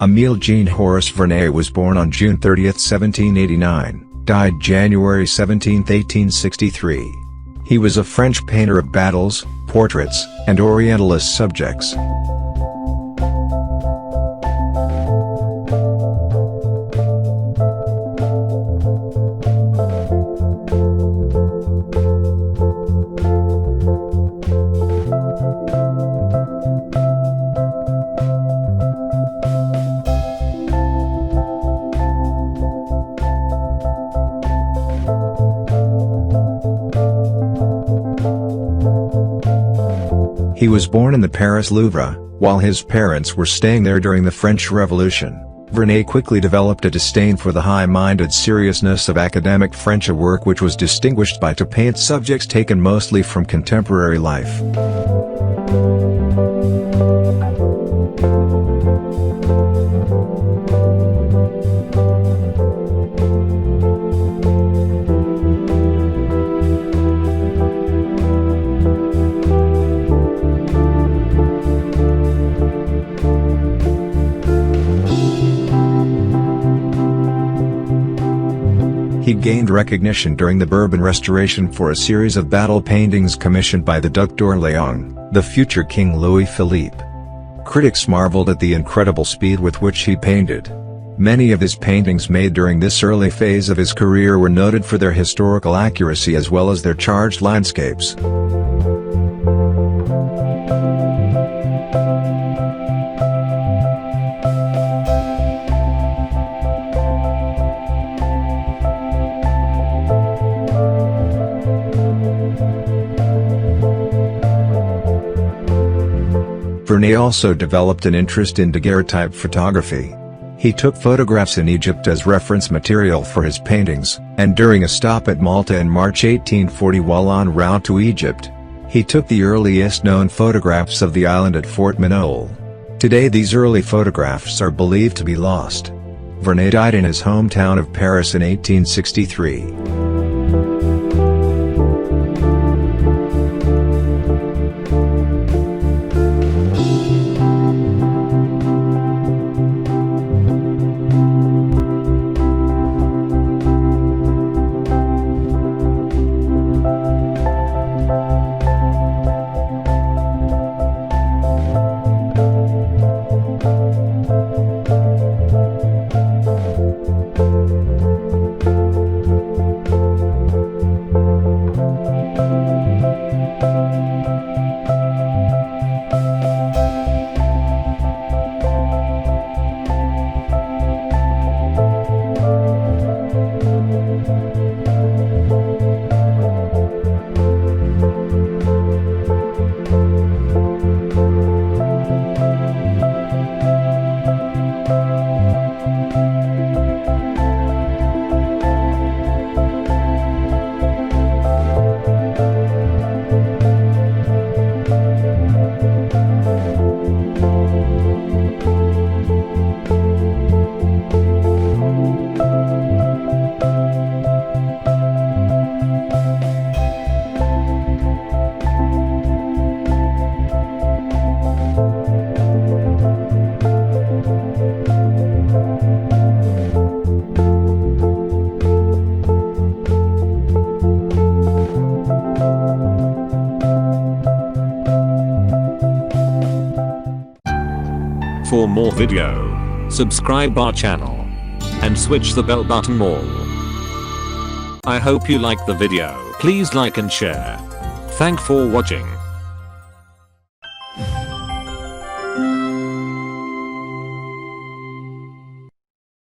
Emile Jean Horace Vernet was born on June 30, 1789, died January 17, 1863. He was a French painter of battles, portraits, and Orientalist subjects. He was born in the Paris Louvre, while his parents were staying there during the French Revolution. Vernet quickly developed a disdain for the high-minded seriousness of academic French, a work which was distinguished by to paint subjects taken mostly from contemporary life. He gained recognition during the Bourbon Restoration for a series of battle paintings commissioned by the Duc d'Orléans, the future King Louis Philippe. Critics marveled at the incredible speed with which he painted. Many of his paintings made during this early phase of his career were noted for their historical accuracy as well as their charged landscapes. Vernet also developed an interest in daguerreotype photography. He took photographs in Egypt as reference material for his paintings, and during a stop at Malta in March 1840 while en route to Egypt, he took the earliest known photographs of the island at Fort Manoel. Today these early photographs are believed to be lost. Vernet died in his hometown of Paris in 1863. For more video, subscribe our channel and switch the bell button all. I hope you like the video. Please like and share. Thank for watching.